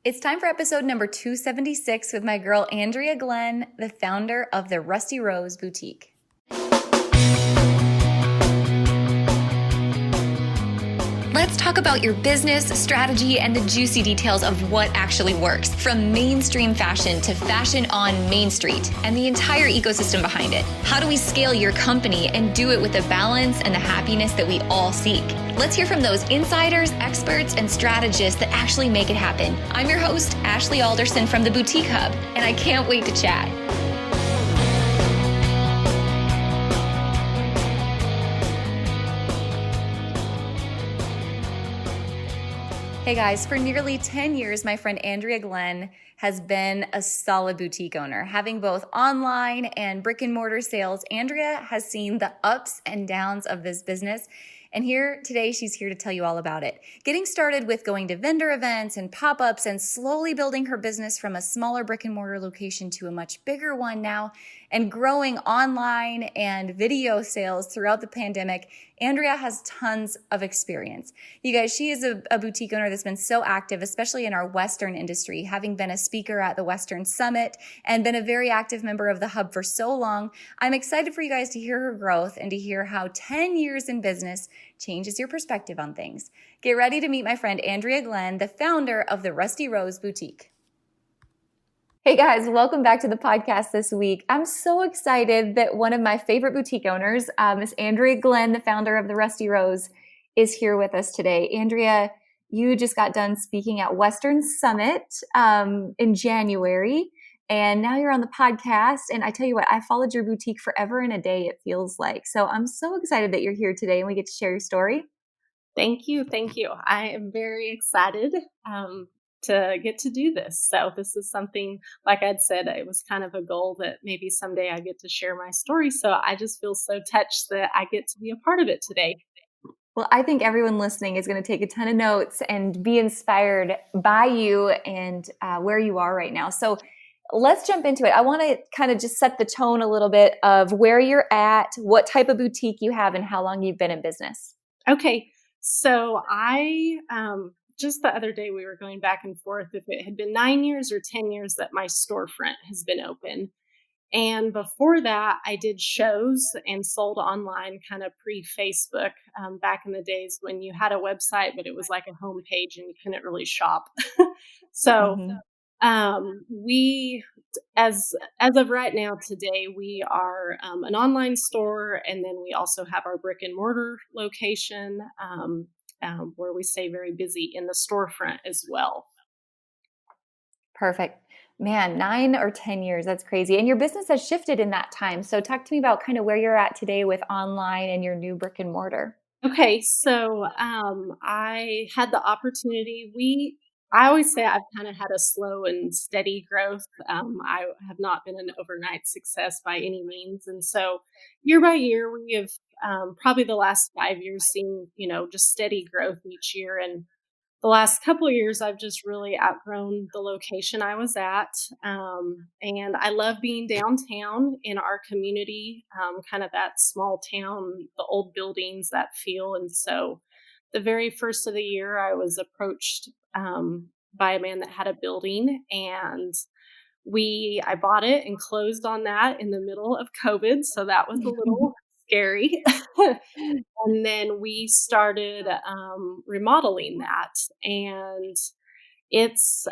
It's time for episode number 276 with my girl, Andrea Glenn, the founder of the Rusty Rose Boutique. Let's talk about your business, strategy, and the juicy details of what actually works, from mainstream fashion to fashion on Main Street and the entire ecosystem behind it. How do we scale your company and do it with the balance and the happiness that we all seek? Let's hear from those insiders, experts, and strategists that actually make it happen. I'm your host, Ashley Alderson from the Boutique Hub, and I can't wait to chat. Hey guys, for nearly 10 years, my friend Andrea Glenn has been a solid boutique owner. Having both online and brick and mortar sales, Andrea has seen the ups and downs of this business. And today, she's here to tell you all about it. Getting started with going to vendor events and pop-ups and slowly building her business from a smaller brick and mortar location to a much bigger one now, and growing online and video sales throughout the pandemic, Andrea has tons of experience. You guys, she is a boutique owner that's been so active, especially in our Western industry, having been a speaker at the Western Summit and been a very active member of the Hub for so long. I'm excited for you guys to hear her growth and to hear how 10 years in business changes your perspective on things. Get ready to meet my friend Andrea Glenn, the founder of the Rusty Rose Boutique. Hey guys, welcome back to the podcast this week. I'm so excited that one of my favorite boutique owners, Miss Andrea Glenn, the founder of the Rusty Rose, is here with us today. Andrea, you just got done speaking at Western Summit in January, and now you're on the podcast. And I tell you what, I followed your boutique forever and a day, it feels like. So I'm so excited that you're here today and we get to share your story. Thank you. I am very excited to get to do this. So this is something, like I'd said, it was kind of a goal that maybe someday I get to share my story. So I just feel so touched that I get to be a part of it today. Well, I think everyone listening is going to take a ton of notes and be inspired by you and where you are right now. So let's jump into it. I want to kind of just set the tone a little bit of where you're at, what type of boutique you have, and how long you've been in business. Okay. So I just the other day we were going back and forth if it had been 9 years or 10 years that my storefront has been open. And before that, I did shows and sold online kind of pre-Facebook back in the days when you had a website, but it was like a homepage and you couldn't really shop. So we, as of right now today, we are an online store, and then we also have our brick and mortar location where we stay very busy in the storefront as well. Perfect. Man, 9 or 10 years, that's crazy. And your business has shifted in that time. So talk to me about kind of where you're at today with online and your new brick and mortar. Okay, so I had the opportunity. I always say I've kind of had a slow and steady growth. I have not been an overnight success by any means. And so year by year, we have probably the last 5 years seen, just steady growth each year. And the last couple of years, I've just really outgrown the location I was at. And I love being downtown in our community, kind of that small town, the old buildings, that feel. And so the very first of the year, I was approached by a man that had a building, and I bought it and closed on that in the middle of COVID. So that was a little scary. And then we started remodeling that, and it's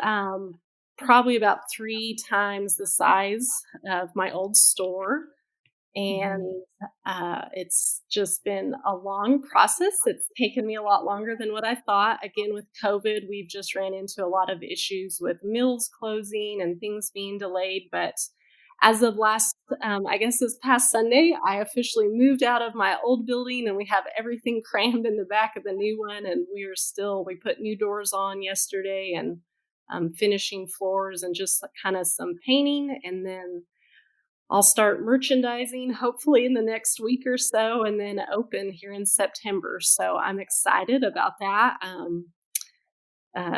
probably about 3 times the size of my old store. And it's just been a long process. It's taken me a lot longer than what I thought. Again, with COVID, we've just ran into a lot of issues with mills closing and things being delayed. But as of this past Sunday, I officially moved out of my old building, and we have everything crammed in the back of the new one. And we put new doors on yesterday, and finishing floors and just kind of some painting. And then I'll start merchandising hopefully in the next week or so, and then open here in September. So I'm excited about that.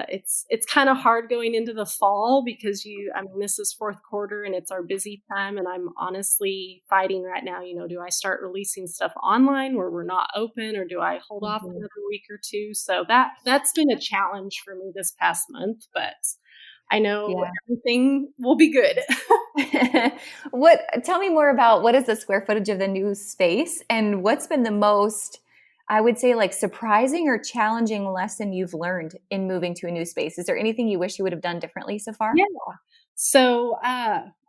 It's kind of hard going into the fall because this is fourth quarter and it's our busy time, and I'm honestly fighting right now. Do I start releasing stuff online where we're not open, or do I hold off another week or two? So that's been a challenge for me this past month, but I know Yeah. everything will be good. Tell me more about what is the square footage of the new space and what's been the most, I would say, like surprising or challenging lesson you've learned in moving to a new space? Is there anything you wish you would have done differently so far? Yeah. So,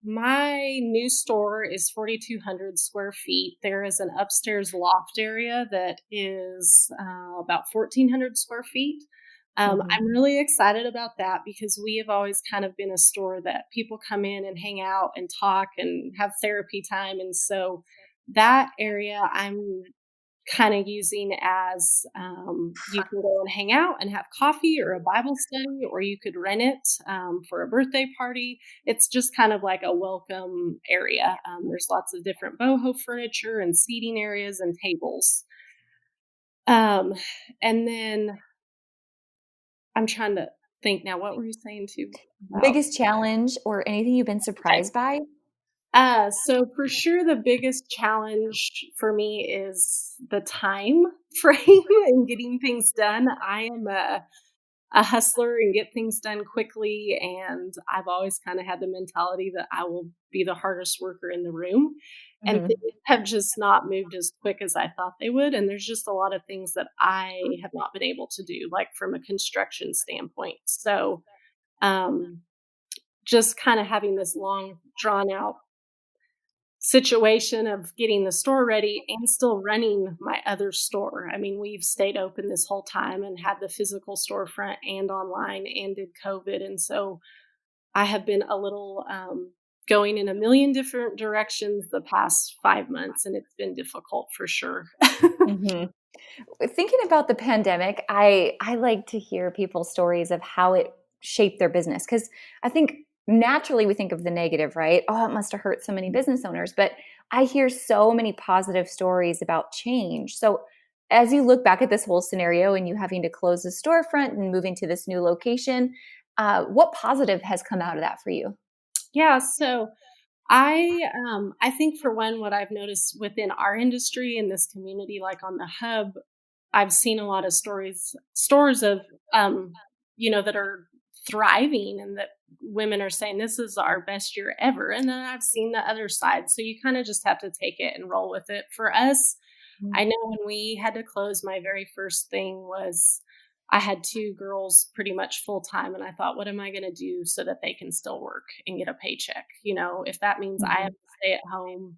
my new store is 4,200 square feet. There is an upstairs loft area that is about 1,400 square feet. Hmm. I'm really excited about that because we have always kind of been a store that people come in and hang out and talk and have therapy time. And so that area I'm kind of using as you can go and hang out and have coffee or a Bible study, or you could rent it for a birthday party. It's just kind of like a welcome area. There's lots of different boho furniture and seating areas and tables. Um, and then I'm trying to think now, what were you saying too about? Biggest challenge or anything you've been Okay. surprised by? So for sure, the biggest challenge for me is the time frame and getting things done. I am a hustler and get things done quickly, and I've always kind of had the mentality that I will be the hardest worker in the room. And Hmm. things have just not moved as quick as I thought they would. And there's just a lot of things that I have not been able to do, like from a construction standpoint. So, um, just kind of having this long, drawn out situation of getting the store ready and still running my other store. I mean, we've stayed open this whole time and had the physical storefront and online and did COVID. And so I have been a little going in a million different directions the past 5 months, and it's been difficult for sure. Hmm. Thinking about the pandemic, I like to hear people's stories of how it shaped their business because I think naturally we think of the negative, right? Oh, it must have hurt so many business owners, but I hear so many positive stories about change. So, as you look back at this whole scenario and you having to close the storefront and moving to this new location, what positive has come out of that for you? Yeah, so I think for one, what I've noticed within our industry in this community, like on the hub, I've seen a lot of stores of, that are thriving and that women are saying this is our best year ever. And then I've seen the other side. So you kind of just have to take it and roll with it. For us, I know when we had to close, my very first thing was I had two girls pretty much full time. And I thought, what am I going to do so that they can still work and get a paycheck? If that means I have Mhm. to stay at home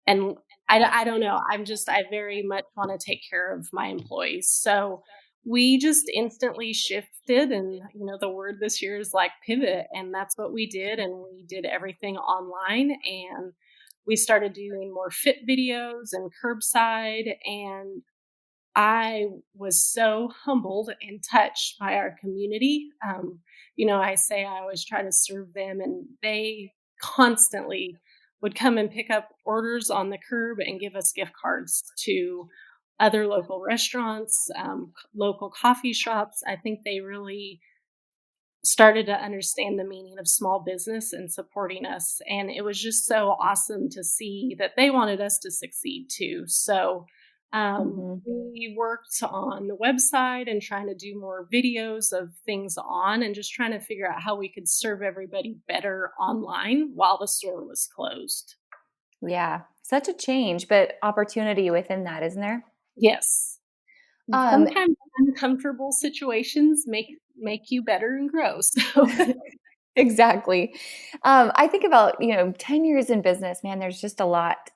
and I don't know. I very much want to take care of my employees. So we just instantly shifted. And, the word this year is like pivot. And that's what we did. And we did everything online. And we started doing more fit videos and curbside. And I was so humbled and touched by our community. I say I always try to serve them, and they constantly would come and pick up orders on the curb and give us gift cards to other local restaurants, local coffee shops. I think they really started to understand the meaning of small business and supporting us. And it was just so awesome to see that they wanted us to succeed too. So Mhm. we worked on the website and trying to do more videos of things on and just trying to figure out how we could serve everybody better online while the store was closed. Yeah, such a change, but opportunity within that, isn't there? Yes. Um, Sometimes uncomfortable situations make you better and grow. So exactly. I think about, 10 years in business, man, there's just a lot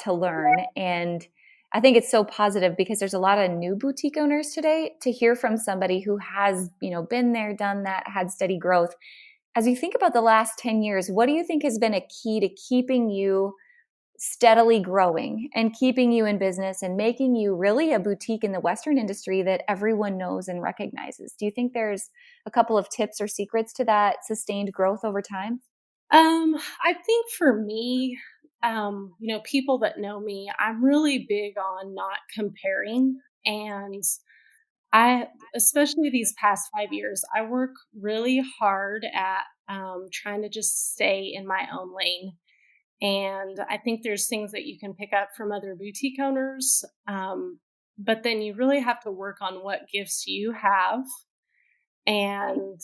to learn. And I think it's so positive because there's a lot of new boutique owners today to hear from somebody who has, been there, done that, had steady growth. As you think about the last 10 years, what do you think has been a key to keeping you steadily growing and keeping you in business and making you really a boutique in the Western industry that everyone knows and recognizes? Do you think there's a couple of tips or secrets to that sustained growth over time? I think for me, people that know me, I'm really big on not comparing. And especially these past 5 years, I work really hard at trying to just stay in my own lane. And I think there's things that you can pick up from other boutique owners. But then you really have to work on what gifts you have and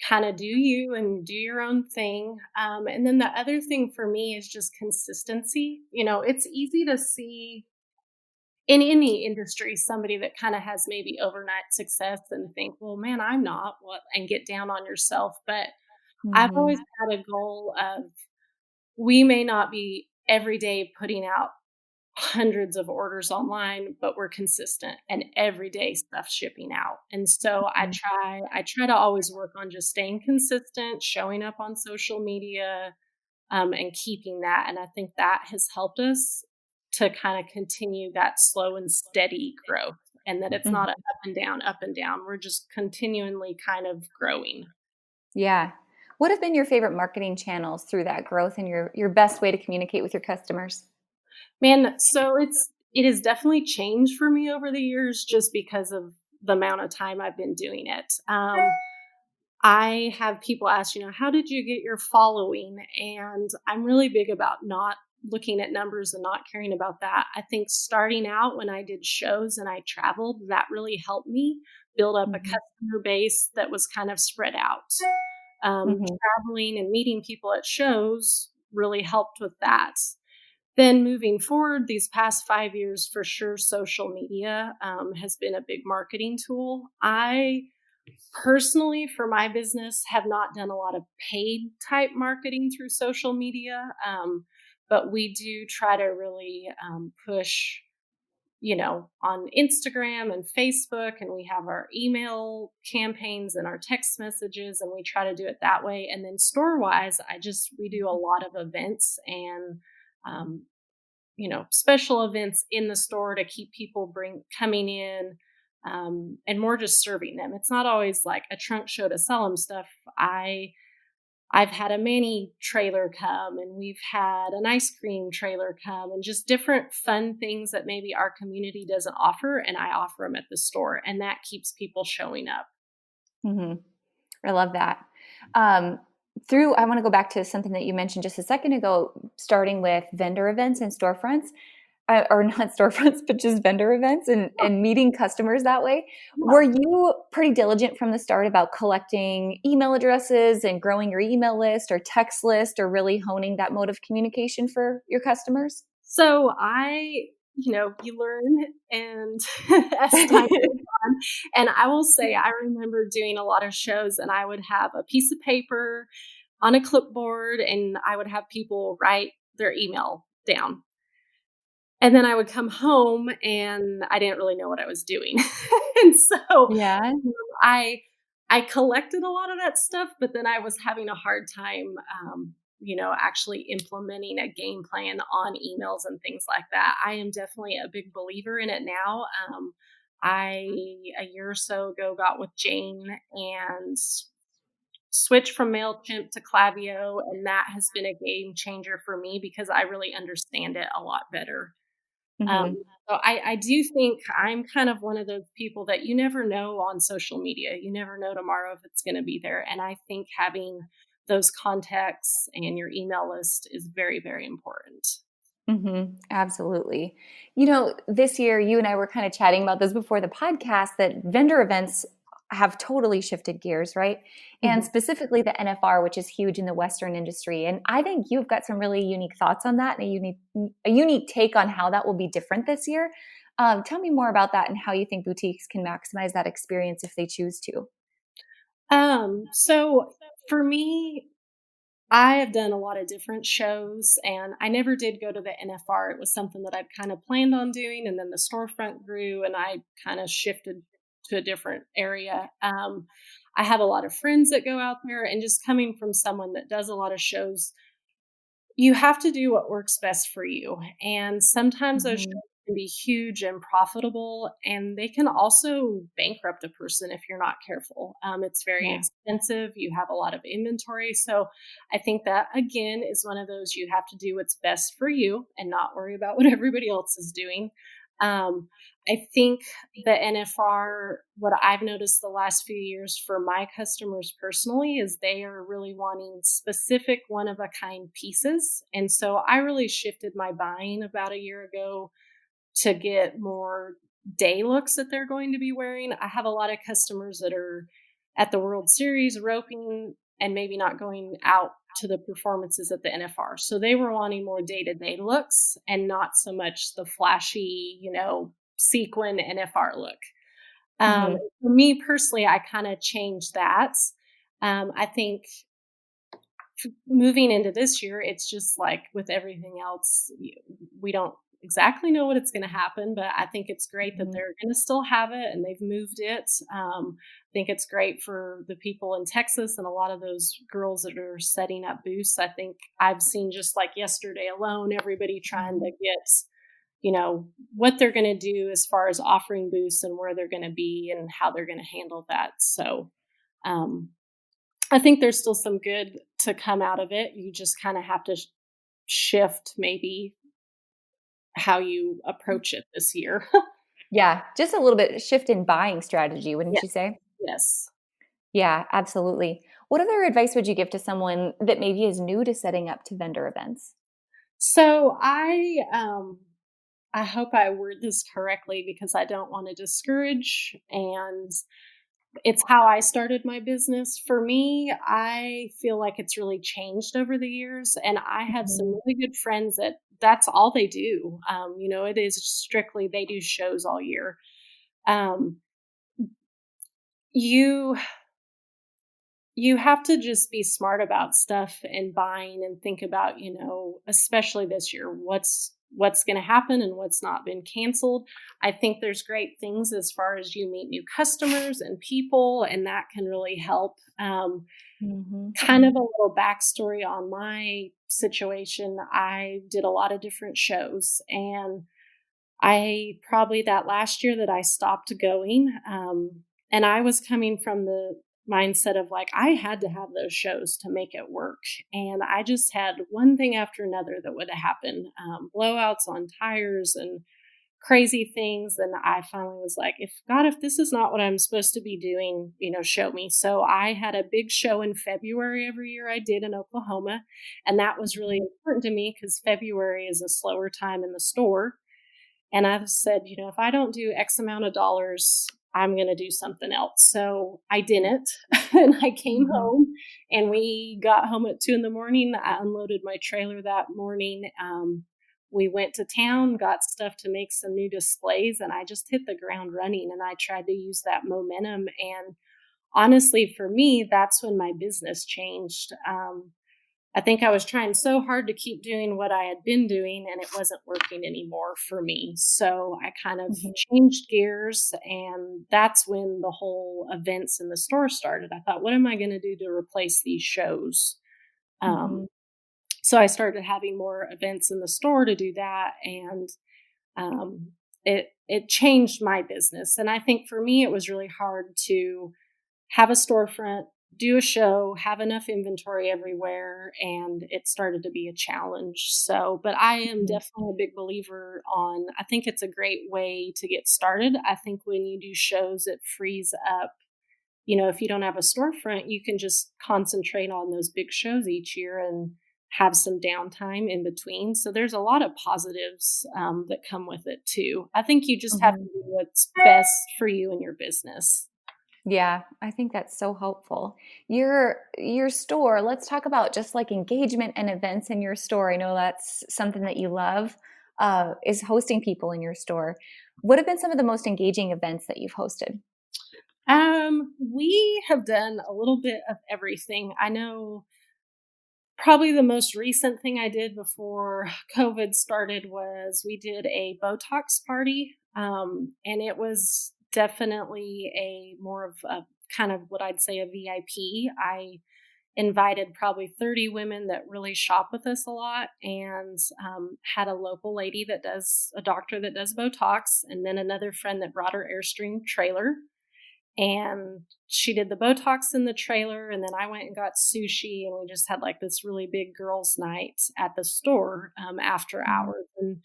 kind of do you and do your own thing. And then the other thing for me is just consistency. It's easy to see in any industry somebody that kind of has maybe overnight success and think, well, man, I'm not, what, and get down on yourself. But I've Mm-hmm. always had a goal of, we may not be every day putting out hundreds of orders online, but we're consistent and every day stuff shipping out. And so I try to always work on just staying consistent, showing up on social media, and keeping that. And I think that has helped us to kind of continue that slow and steady growth, and that it's not a Mm-hmm. up and down, up and down. We're just continually kind of growing. Yeah. What have been your favorite marketing channels through that growth and your best way to communicate with your customers? Man, so it has definitely changed for me over the years just because of the amount of time I've been doing it. I have people ask, how did you get your following? And I'm really big about not looking at numbers and not caring about that. I think starting out when I did shows and I traveled, that really helped me build up a Mm-hmm. customer base that was kind of spread out. Mm-hmm. Traveling and meeting people at shows really helped with that. Then moving forward, these past 5 years, for sure, social media has been a big marketing tool. I personally, for my business, have not done a lot of paid type marketing through social media, but we do try to really push, on Instagram and Facebook, and we have our email campaigns and our text messages, and we try to do it that way. And then store wise, we do a lot of events and um, special events in the store to keep people coming in, and more just serving them. It's not always like a trunk show to sell them stuff. I've had a mani trailer come, and we've had an ice cream trailer come, and just different fun things that maybe our community doesn't offer, and I offer them at the store, and that keeps people showing up. Mm-hmm. I love that. Um, I want to go back to something that you mentioned just a second ago, starting with vendor events and storefronts, or not storefronts, but just vendor events and meeting customers that way. Yeah. Were you pretty diligent from the start about collecting email addresses and growing your email list or text list or really honing that mode of communication for your customers? So you learn and as time goes on. And I will say, I remember doing a lot of shows and I would have a piece of paper on a clipboard and I would have people write their email down. And then I would come home and I didn't really know what I was doing. And so Yeah. I I collected a lot of that stuff, but then I was having a hard time, actually implementing a game plan on emails and things like that. I am definitely a big believer in it now. I a year or so ago got with Jane and switched from Mailchimp to Klaviyo, and that has been a game changer for me because I really understand it a lot better. Um, Hmm. so I do think I'm kind of one of those people that you never know on social media. You never know tomorrow if it's going to be there. And I think having those contacts and your email list is very, very important. Absolutely. This year, you and I were kind of chatting about this before the podcast that vendor events have totally shifted gears, right? And Mhm. specifically the NFR, which is huge in the Western industry. And I think you've got some really unique thoughts on that and a unique take on how that will be different this year. Tell me more about that and how you think boutiques can maximize that experience if they choose to. So for me, I have done a lot of different shows and I never did go to the NFR. It was something that I'd kind of planned on doing. And then the storefront grew and I kind of shifted to a different area. I have a lot of friends that go out there, and just coming from someone that does a lot of shows, you have to do what works best for you. And sometimes those Hmm. shows can be huge and profitable, and they can also bankrupt a person if you're not careful. It's very Yeah. expensive. You have a lot of inventory. So I think that, again, is one of those you have to do what's best for you and not worry about what everybody else is doing. Um, I think the NFR, what I've noticed the last few years for my customers personally, is they are really wanting specific one of a kind pieces. And so I really shifted my buying about a year ago to get more day looks that they're going to be wearing. I have a lot of customers that are at the World Series roping and maybe not going out to the performances at the NFR. So they were wanting more day-to-day looks and not so much the flashy, sequin NFR look. Mhm. For me personally, I kind of changed that. I think moving into this year, it's just like with everything else, we don't exactly know what it's going to happen, but I think it's great that Mhm. they're going to still have it and they've moved it. I think it's great for the people in Texas and a lot of those girls that are setting up booths. I think I've seen just like yesterday alone, everybody trying to Mhm. get, what they're going to do as far as offering booths and where they're going to be and how they're going to handle that. So, um, I think there's still some good to come out of it. You just kind of have to shift maybe how you approach it this year. Yeah, just a little bit shift in buying strategy, wouldn't Yes, you say? yes. Yeah, absolutely. What other advice would you give to someone that maybe is new to setting up to vendor events? So I hope I word this correctly because I don't want to discourage, and it's how I started my business. For me, I feel like it's really changed over the years, and I have some Mhm. really good friends that that's all they do. It is strictly they do shows all year. Um, you you have to just be smart about stuff and buying and think about, especially this year, what's going to happen and what's not been canceled. I think there's great things as far as you meet new customers and people, and that can really help. Mhm. Kind of a little backstory on my situation. I did a lot of different shows, and I probably that last year that I stopped going, and I was coming from the mindset of like, I had to have those shows to make it work. And I just had one thing after another that would happen, blowouts on tires and crazy things. And I finally was like, if God, if this is not what I'm supposed to be doing, show me. So I had a big show in February every year I did in Oklahoma. And that was really important to me because February is a slower time in the store. And I've said, if I don't do X amount of dollars, I'm going to do something else. So I didn't. And I came Mhm. home and we got home at 2 in the morning. I unloaded my trailer that morning. We went to town, got stuff to make some new displays, and I just hit the ground running. And I tried to use that momentum. And honestly, for me, that's when my business changed. I think I was trying so hard to keep doing what I had been doing and it wasn't working anymore for me. So I kind of Mhm. changed gears, and that's when the whole events in the store started. I thought, what am I going to do to replace these shows? Um, Mhm. so I started having more events in the store to do that, and um, it changed my business. And I think for me, it was really hard to have a storefront, do a show, have enough inventory everywhere, and it started to be a challenge. So, but I am Mhm. definitely a big believer on, I think it's a great way to get started. I think when you do shows, it frees up. If you don't have a storefront, you can just concentrate on those big shows each year and have some downtime in between. So there's a lot of positives that come with it too. I think you just have to Mhm. do what's best for you and your business. Yeah, I think that's so helpful. Your store, let's talk about just like engagement and events in your store. I know that's something that you love, is hosting people in your store. What have been some of the most engaging events that you've hosted? We have done a little bit of everything. I know probably the most recent thing I did before COVID started was we did a Botox party. And it was definitely a more of a kind of what I'd say a VIP. I invited probably 30 women that really shop with us a lot, and had a local lady that does a doctor that does Botox, and then another friend that brought her Airstream trailer, and she did the Botox in the trailer, and then I went and got sushi, and we just had like this really big girls' night at the store after Mhm. hours. And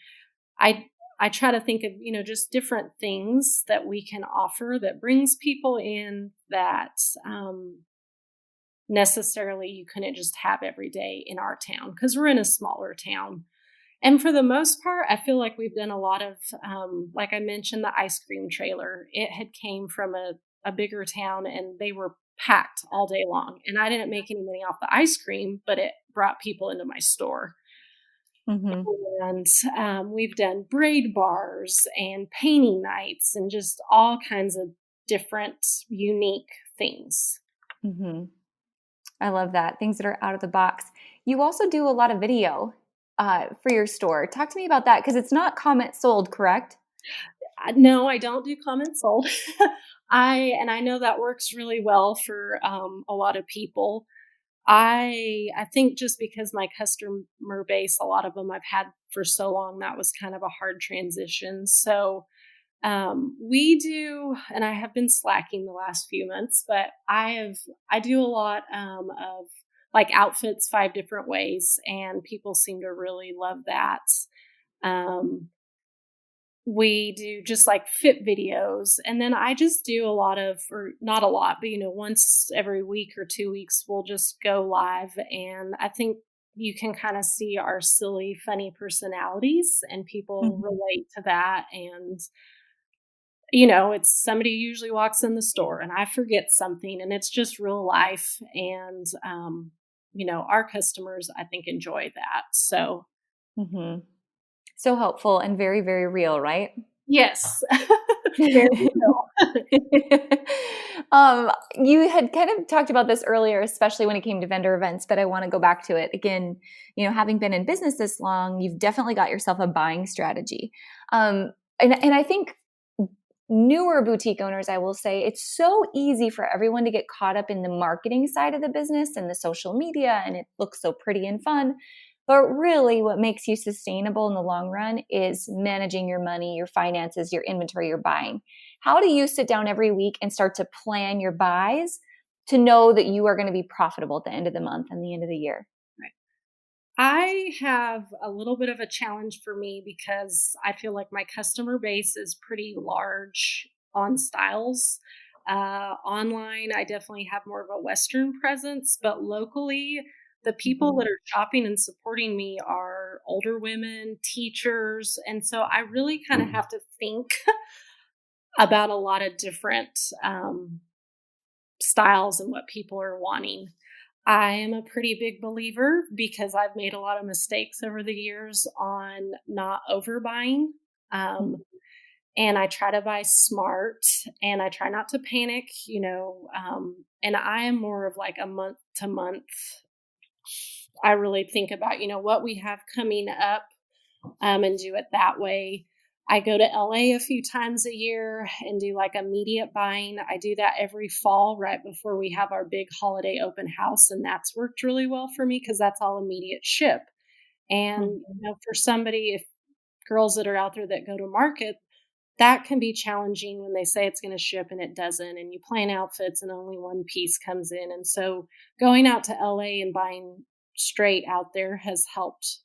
I I try to think of just different things that we can offer that brings people in that necessarily you couldn't just have every day in our town because we're in a smaller town. And for the most part, I feel like we've done a lot of, like I mentioned, the ice cream trailer. It had came from a bigger town, and they were packed all day long. And I didn't make any money off the ice cream, but it brought people into my store. Mm-hmm. And we've done braid bars and painting nights and just all kinds of different, unique things. Mm-hmm. I love that. Things that are out of the box. You also do a lot of video for your store. Talk to me about that because it's not comment sold, correct? No, I don't do comments sold. I know that works really well for a lot of people. I think just because my customer base, a lot of them I've had for so long, that was kind of a hard transition. So we do, and I have been slacking the last few months, but I do a lot of like outfits 5 different ways, and people seem to really love that. Um, we do just like fit videos, and then I just do a lot of, or not a lot, but once every week or 2 weeks, we'll just go live, and I think you can kind of see our silly, funny personalities, and people Mm-hmm. relate to that. And it's somebody usually walks in the store and I forget something, and it's just real life. And, our customers, I think, enjoy that. So, Mm-hmm. So helpful and very, very real, right? yes, very real. You had kind of talked about this earlier, especially when it came to vendor events, but I want to go back to it again. Having been in business this long, you've definitely got yourself a buying strategy. And I think newer boutique owners, I will say, it's so easy for everyone to get caught up in the marketing side of the business and the social media, and it looks so pretty and fun. But really, what makes you sustainable in the long run is managing your money, your finances, your inventory, your buying. How do you sit down every week and start to plan your buys to know that you are going to be profitable at the end of the month and the end of the year? I have a little bit of a challenge for me because I feel like my customer base is pretty large on styles. Online, I definitely have more of a Western presence, but locally, the people Mhm. that are shopping and supporting me are older women, teachers. And so I really kind of have to think about a lot of different styles and what people are wanting. I am a pretty big believer because I've made a lot of mistakes over the years on not overbuying. Um, and I try to buy smart, and I try not to panic, and I am more of like a month to month. I really think about, what we have coming up, and do it that way. I go to LA a few times a year and do like immediate buying. I do that every fall right before we have our big holiday open house. And that's worked really well for me because that's all immediate ship. And, Mhm. for somebody, if girls that are out there that go to market, that can be challenging when they say it's going to ship and it doesn't. And you plan outfits and only one piece comes in. And so going out to LA and buying straight out there has helped.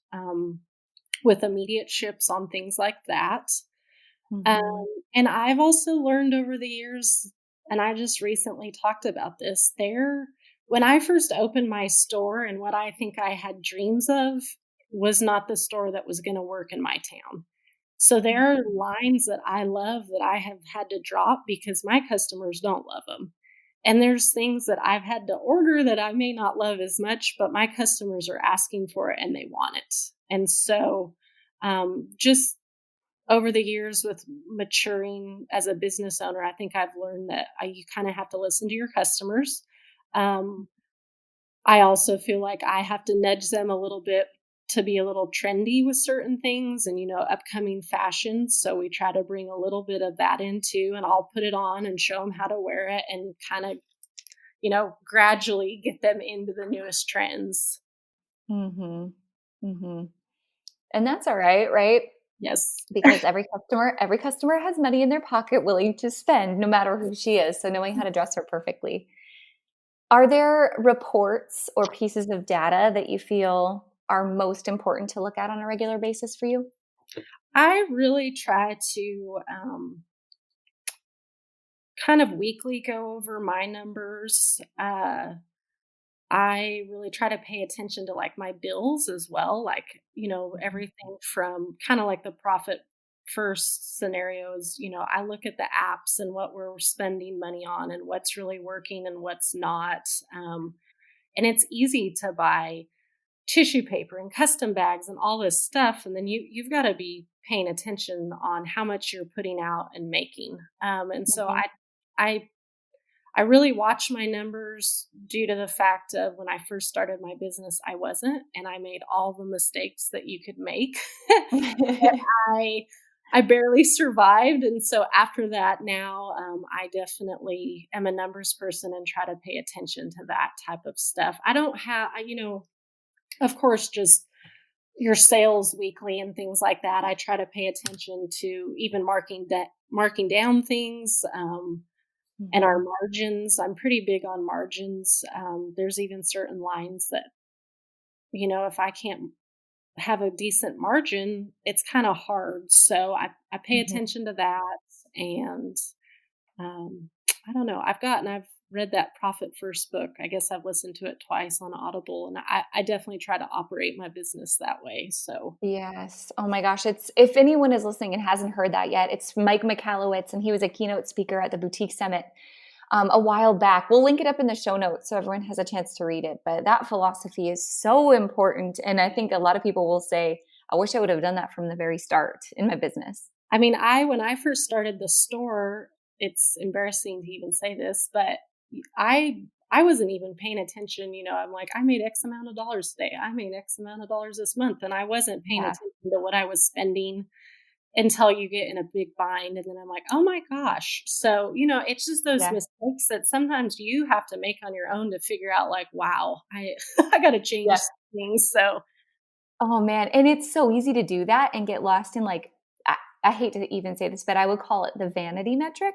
With immediate ships on things like that. Um, Mhm. and I've also learned over the years, and I just recently talked about this, when I first opened my store, and what I think I had dreams of was not the store that was going to work in my town. So there are lines that I love that I have had to drop because my customers don't love them. And there's things that I've had to order that I may not love as much, but my customers are asking for it and they want it. And so, just over the years with maturing as a business owner, I think I've learned that you kind of have to listen to your customers. Um, I also feel like I have to nudge them a little bit to be a little trendy with certain things and, upcoming fashions. So we try to bring a little bit of that into, and I'll put it on and show them how to wear it and kind of, gradually get them into the newest trends. Mhm. Mhm. And that's all right, right? Yes. Because every customer has money in their pocket willing to spend no matter who she is, so knowing how to dress her perfectly. Are there reports or pieces of data that you feel are most important to look at on a regular basis for you? I really try to kind of weekly go over my numbers. I really try to pay attention to like my bills as well, like, everything from kind of like the profit first scenario is, I look at the apps and what we're spending money on and what's really working and what's not. And it's easy to buy tissue paper and custom bags and all this stuff. And then you've got to be paying attention on how much you're putting out and making. And so Mhm. I I really watch my numbers due to the fact of when I first started my business, I wasn't, and I made all the mistakes that you could make. I I barely survived, and so after that, now I definitely am a numbers person and try to pay attention to that type of stuff. I don't have, of course, just your sales weekly and things like that. I try to pay attention to even marking down things. And our Mhm. margins, I'm pretty big on margins. There's even certain lines that, if I can't have a decent margin, it's kind of hard. So I pay Mhm. attention to that. And um, I don't know. I've read that Profit First book. I guess I've listened to it twice on Audible, and I definitely try to operate my business that way. So, Yes. Oh my gosh. It's if anyone is listening and hasn't heard that yet, it's Mike Michalowicz, and he was a keynote speaker at the Boutique Summit a while back. We'll link it up in the show notes so everyone has a chance to read it. But that philosophy is so important. And I think a lot of people will say, I wish I would have done that from the very start in my business. I mean, when I first started the store, it's embarrassing to even say this, but I wasn't even paying attention. I'm like, I made X amount of dollars today. I made X amount of dollars this month, and I wasn't paying Yeah. attention to what I was spending until you get in a big bind, and then I'm like, oh my gosh. So it's just those Yeah. mistakes that sometimes you have to make on your own to figure out, like, wow, I I got to change Yeah. some things. So Oh man, and it's so easy to do that and get lost in like I hate to even say this, but I would call it the vanity metric.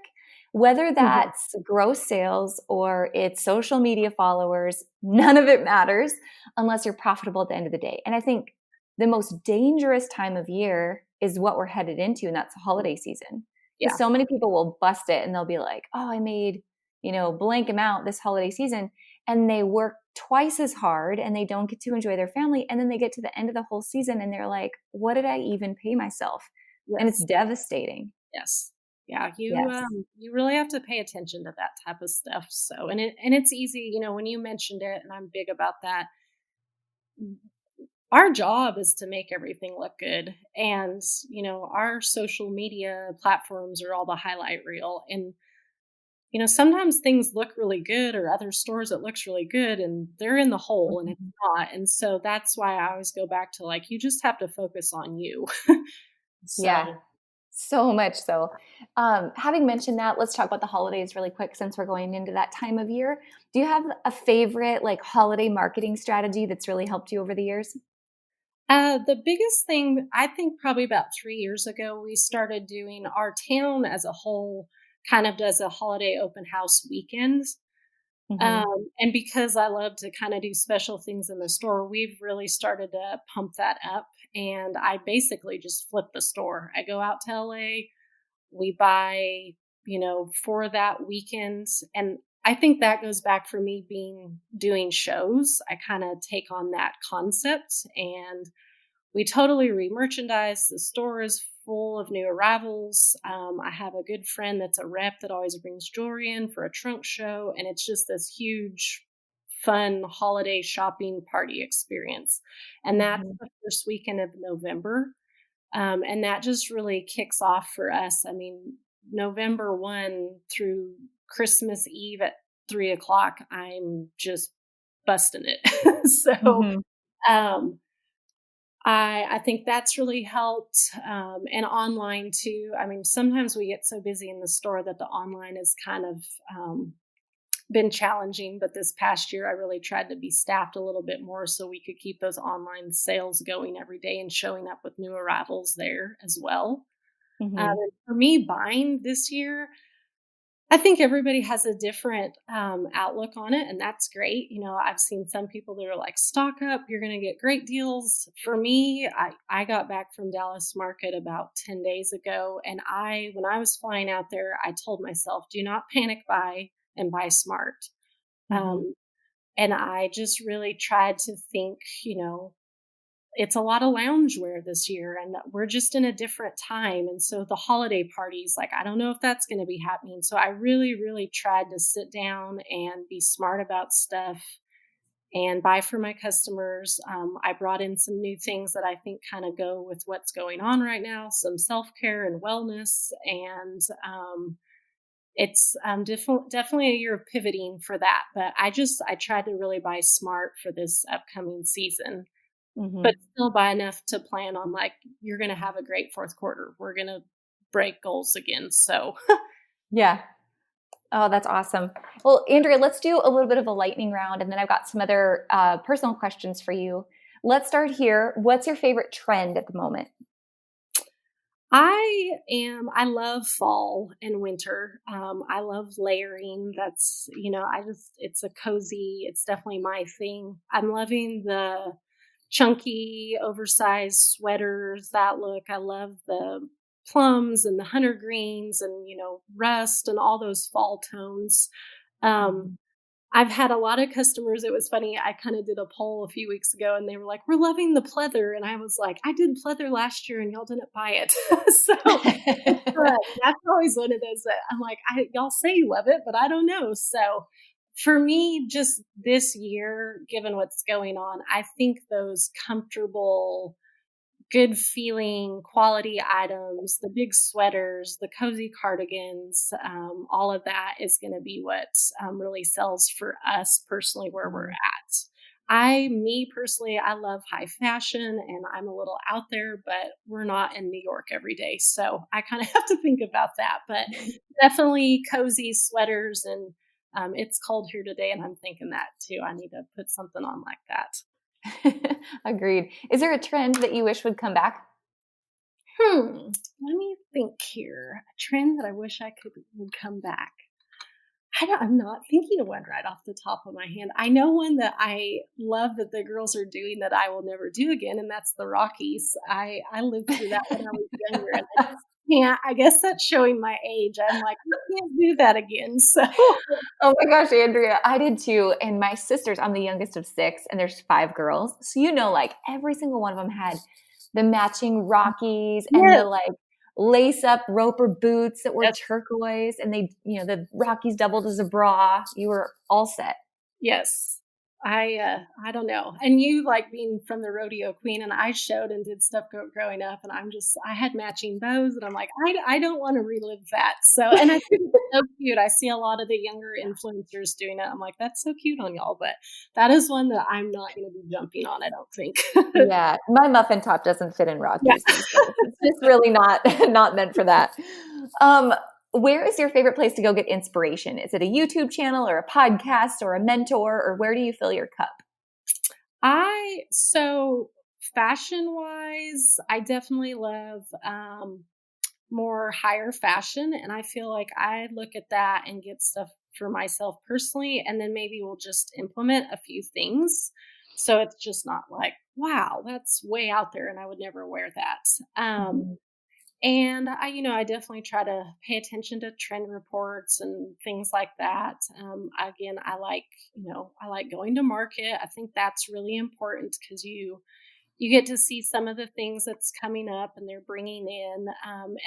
Whether Mhm. that's gross sales or it's social media followers, none of it matters unless you're profitable at the end of the day. And I think the most dangerous time of year is what we're headed into, and that's the holiday season. Because Yeah. so many people will bust it and they'll be like, oh, I made, blank amount this holiday season and they work twice as hard and they don't get to enjoy their family. And then they get to the end of the whole season and they're like, what did I even pay myself? And it's Yes. devastating. Yes. Yeah, Yes. you really have to pay attention to that type of stuff. So, and it's easy, when you mentioned it, and I'm big about that. Our job is to make everything look good, and our social media platforms are all the highlight reel. And sometimes things look really good, or other stores it looks really good, and they're in the hole, and it's Mhm. not. And so that's why I always go back to, like, you just have to focus on you. Yeah, So so much so. Having mentioned that, let's talk about the holidays really quick since we're going into that time of year. Do you have a favorite like holiday marketing strategy that's really helped you over the years? The biggest thing, I think, probably about 3 years ago, we started doing, our town as a whole kind of does a holiday open house weekend. Hmm. And because I love to kind of do special things in the store, we've really started to pump that up. And I basically just flip the store. I go out to LA, we buy, for that weekend. And I think that goes back for me being doing shows. I kind of take on that concept, and we totally re-merchandise. The store is full of new arrivals. I have a good friend that's a rep that always brings jewelry in for a trunk show, and it's just this huge, fun holiday shopping party experience. And that's Hmm. the first weekend of November, and that just really kicks off for us. I mean, November 1 through Christmas Eve at 3 o'clock, I'm just busting it. So, Hmm. um, I think that's really helped, and online too. I mean, sometimes we get so busy in the store that the online has kind of been challenging. But this past year, I really tried to be staffed a little bit more so we could keep those online sales going every day and showing up with new arrivals there as well. Hmm. And for me, buying this year, I think everybody has a different outlook on it, and that's great. I've seen some people that are like, stock up, you're going to get great deals. For me, I got back from Dallas market about 10 days ago, and when I was flying out there, I told myself, do not panic buy and buy smart. Hmm. Um, and I just really tried to think, it's a lot of loungewear this year, and we're just in a different time. And so the holiday parties, like, I don't know if that's going to be happening. So I really, really tried to sit down and be smart about stuff and buy for my customers. I brought in some new things that I think kind of go with what's going on right now, some self-care and wellness. And it's definitely a year of pivoting for that. But I tried to really buy smart for this upcoming season, Hmm. but still buy enough to plan on, like, you're going to have a great fourth quarter. We're going to break goals again. So, Yeah. Oh, that's awesome. Well, Andrea, let's do a little bit of a lightning round, and then I've got some other personal questions for you. Let's start here. What's your favorite trend at the moment? I love fall and winter. I love layering. That's, it's a cozy, it's definitely my thing. I'm loving the chunky, oversized sweaters, that look. I love the plums and the hunter greens and, rust and all those fall tones. Um, Mhm. I've had a lot of customers. It was funny. I kind of did a poll a few weeks ago and they were like, "We're loving the pleather." And I was like, "I did pleather last year and y'all didn't buy it." So that's always one of those that I'm like, y'all say you love it, but I don't know. So for me, just this year, given what's going on, I think those comfortable, good feeling quality items, the big sweaters, the cozy cardigans, all of that is going to be what really sells for us personally where we're Mhm. at. Me personally, I love high fashion and I'm a little out there, but we're not in New York every day. So I kind of have to think about that. But definitely cozy sweaters, and it's cold here today and I'm thinking that too. I need to put something on like that. Agreed. Is there a trend that you wish would come back? Let me think here. A trend that I wish I could would come back. I'm not thinking of one right off the top of my hand. I know one that I love that the girls are doing that I will never do again, and that's the Rockies. I lived through that when I was younger, and I just can't. I guess that's showing my age. I'm like, I can't do that again. So Oh my gosh, Andrea, I did too. And my sisters, I'm the youngest of six, and there's five girls. So, like every single one of them had the matching Rockies and the yes, like lace up roper boots that were yes, turquoise. And they, the Rockies doubled as a bra. You were all set. yes. I don't know. And you, like, being from the rodeo queen, and I showed and did stuff growing up, and I had matching bows, and I'm like, I don't want to relive that. So, and I think it's so cute. I see a lot of the younger influencers doing it. I'm like, that's so cute on y'all, but that is one that I'm not going to be jumping on, I don't think. Yeah, my muffin top doesn't fit in Yeah. Rockies these days. It's just really not not meant for that. Um, where is your favorite place to go get inspiration? Is it a YouTube channel or a podcast or a mentor, or where do you fill your cup? So fashion wise, I definitely love more higher fashion. And I feel like I look at that and get stuff for myself personally. And then maybe we'll just implement a few things. So it's just not like, wow, that's way out there and I would never wear that. Mhm. And I definitely try to pay attention to trend reports and things like that. Again, I like going to market. I think that's really important because you get to see some of the things that's coming up and they're bringing in.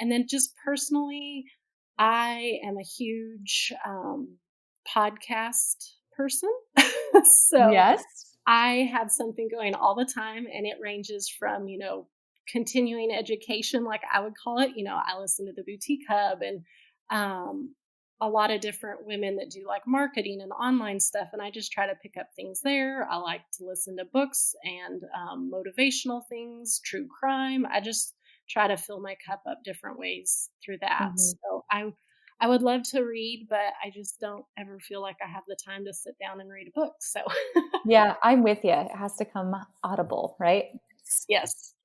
And then just personally, I am a huge podcast person. So Yes. I have something going all the time, and it ranges from, continuing education, like I would call it. I listen to the Boutique Hub and um, a lot of different women that do like marketing and online stuff. And I just try to pick up things there. I like to listen to books and motivational things, true crime. I just try to fill my cup up different ways through that. Mhm. So I would love to read, but I just don't ever feel like I have the time to sit down and read a book. So Yeah, I'm with you. It has to come audible, right? yes.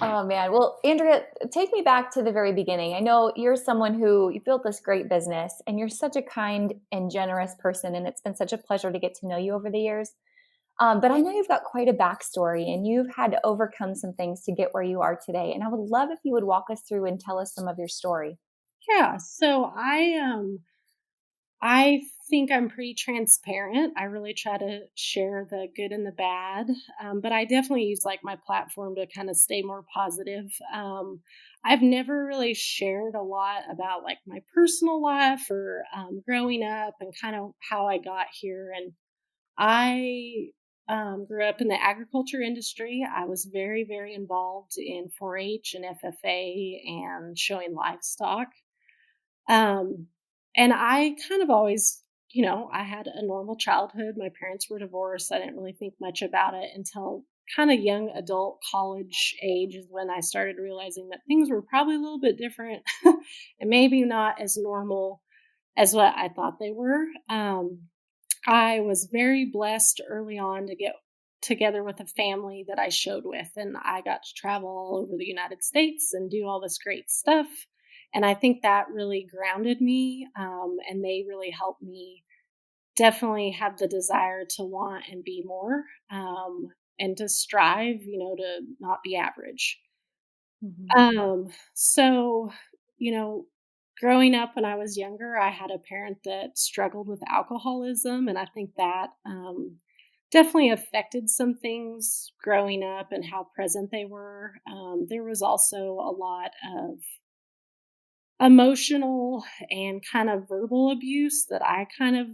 Oh man. Well, Andrea, take me back to the very beginning. I know you're someone who you built this great business and you're such a kind and generous person. And it's been such a pleasure to get to know you over the years. But I know you've got quite a backstory and you've had to overcome some things to get where you are today. And I would love if you would walk us through and tell us some of your story. Yeah. So I think I'm pretty transparent. I really try to share the good and the bad, but I definitely use like my platform to kind of stay more positive. I've never really shared a lot about like my personal life or growing up and kind of how I got here. And I grew up in the agriculture industry. I was very, very involved in 4-H and FFA and showing livestock. Um, and I kind of always, I had a normal childhood. My parents were divorced. I didn't really think much about it until kind of young adult college age is when I started realizing that things were probably a little bit different and maybe not as normal as what I thought they were. I was very blessed early on to get together with a family that I showed with, and I got to travel all over the United States and do all this great stuff. And I think that really grounded me, and they really helped me definitely have the desire to want and be more, and to strive, to not be average. Mhm. So, you know, growing up when I was younger, I had a parent that struggled with alcoholism, and I think that definitely affected some things growing up and how present they were. There was also a lot of emotional and kind of verbal abuse that I kind of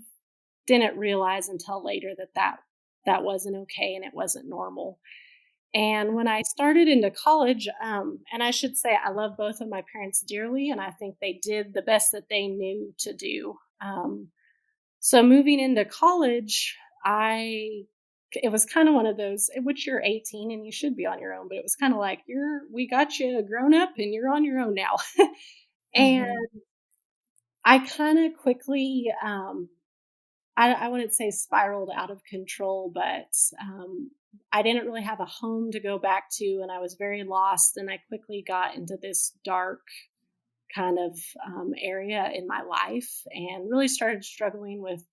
didn't realize until later that wasn't okay and it wasn't normal. And when I started into college, and I should say I love both of my parents dearly, and I think they did the best that they knew to do. So moving into college, I it was kind of one of those which you're 18 and you should be on your own, but it was kind of like we got you grown up and you're on your own now. And Mhm. I kind of quickly I wouldn't say spiraled out of control, but I didn't really have a home to go back to, and I was very lost. And I quickly got into this dark kind of area in my life, and really started struggling with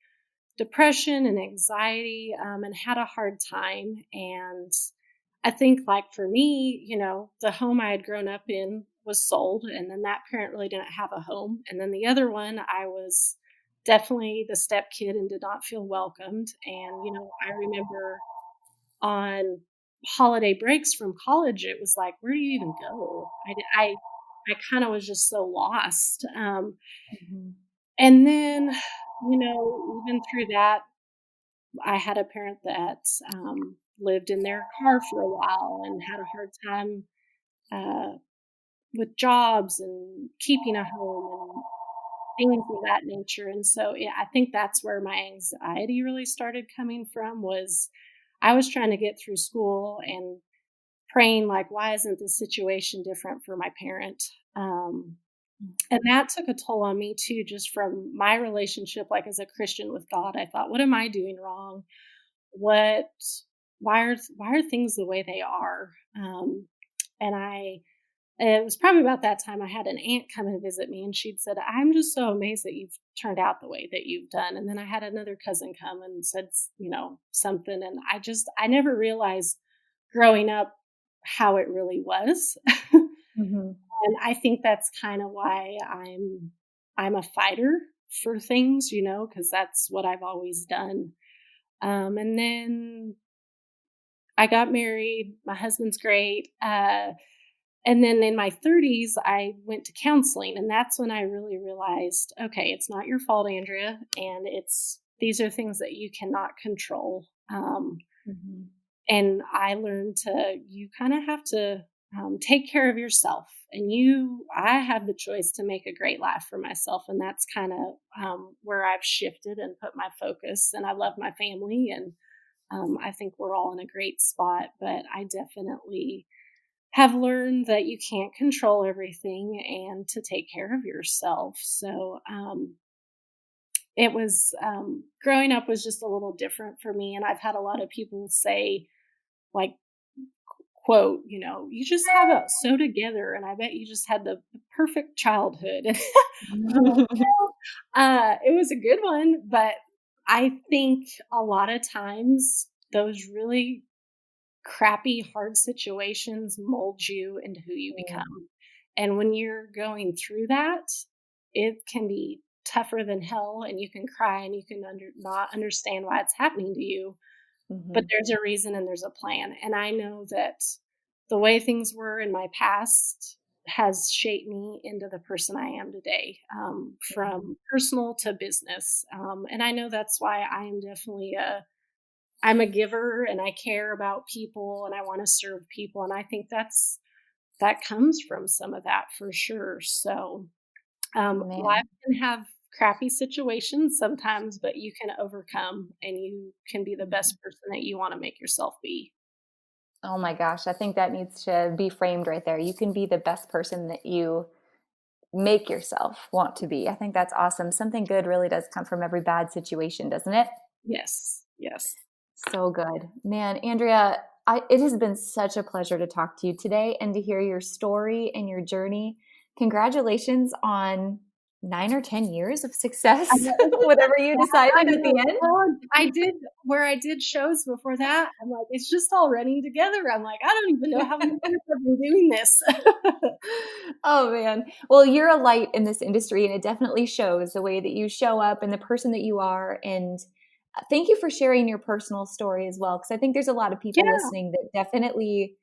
depression and anxiety, and had a hard time. And I think, like for me, the home I had grown up in was sold, and then that parent really didn't have a home. And then the other one, I was definitely the step kid and did not feel welcomed. And, I remember on holiday breaks from college, it was like, where do you even go? I kind of was just so lost. Mhm. And then, even through that, I had a parent that lived in their car for a while and had a hard time uh, with jobs and keeping a home and things of that nature. And so yeah, I think that's where my anxiety really started coming from was I was trying to get through school and praying like, why isn't this situation different for my parent? And that took a toll on me too, just from my relationship, like as a Christian with God. I thought, what am I doing wrong? What why are things the way they are? And it was probably about that time I had an aunt come and visit me, and she'd said, I'm just so amazed that you've turned out the way that you've done. And then I had another cousin come and said, something. And I never realized growing up how it really was. Mhm. And I think that's kind of why I'm a fighter for things, because that's what I've always done. And then I got married. My husband's great. And then in my 30s, I went to counseling. And that's when I really realized, okay, it's not your fault, Andrea. And these are things that you cannot control. Mhm. And I learned you kind of have to take care of yourself. And I have the choice to make a great life for myself. And that's kind of where I've shifted and put my focus. And I love my family. And I think we're all in a great spot. But I definitely have learned that you can't control everything and to take care of yourself. So it was growing up was just a little different for me. And I've had a lot of people say, like, quote, you just have it so together. And I bet you just had the perfect childhood. I'm like, well, it was a good one. But I think a lot of times those really crappy, hard situations mold you into who you Yeah. become. And when you're going through that, it can be tougher than hell, and you can cry and you can not understand why it's happening to you. But Hmm. there's a reason and there's a plan. And I know that the way things were in my past has shaped me into the person I am today, from personal to business. And I know that's why I am definitely I'm a giver, and I care about people, and I want to serve people. And I think that comes from some of that for sure. So life Man. can have crappy situations sometimes, but you can overcome and you can be the best person that you want to make yourself be. Oh my gosh, I think that needs to be framed right there. You can be the best person that you make yourself want to be. I think that's awesome. Something good really does come from every bad situation, doesn't it? Yes. Yes. So good. Man, Andrea, it has been such a pleasure to talk to you today and to hear your story and your journey. Congratulations on 9 or 10 years of I success, know, isn't whatever it? you I decided at know. the end. Well, I did where I did shows before that. I'm like, it's just all running together. I'm like, I don't even know how many years I've been doing this. Oh man. Well, you're a light in this industry and it definitely shows the way that you show up and the person that you are. And thank you for sharing your personal story as well. Cause I think there's a lot of people Yeah. listening that definitely,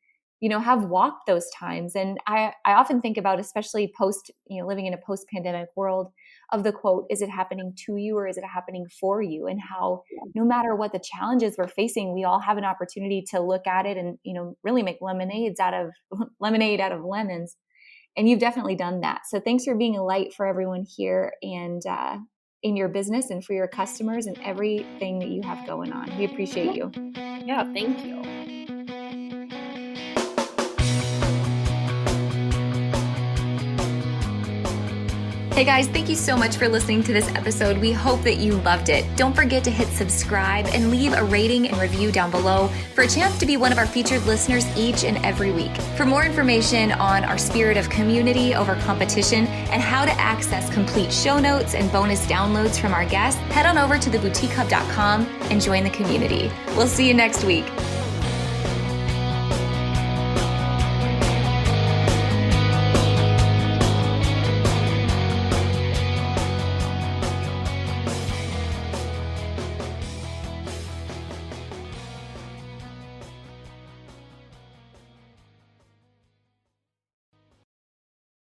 have walked those times. And I often think about, especially post, living in a post pandemic world, of the quote, is it happening to you or is it happening for you? And how no matter what the challenges we're facing, we all have an opportunity to look at it and, really make lemonade out of lemons. And you've definitely done that. So thanks for being a light for everyone here and in your business and for your customers and everything that you have going on. We appreciate Yeah. you. Yeah. Thank you. Hey guys, thank you so much for listening to this episode. We hope that you loved it. Don't forget to hit subscribe and leave a rating and review down below for a chance to be one of our featured listeners each and every week. For more information on our spirit of community over competition and how to access complete show notes and bonus downloads from our guests, head on over to theboutiquehub.com and join the community. We'll see you next week.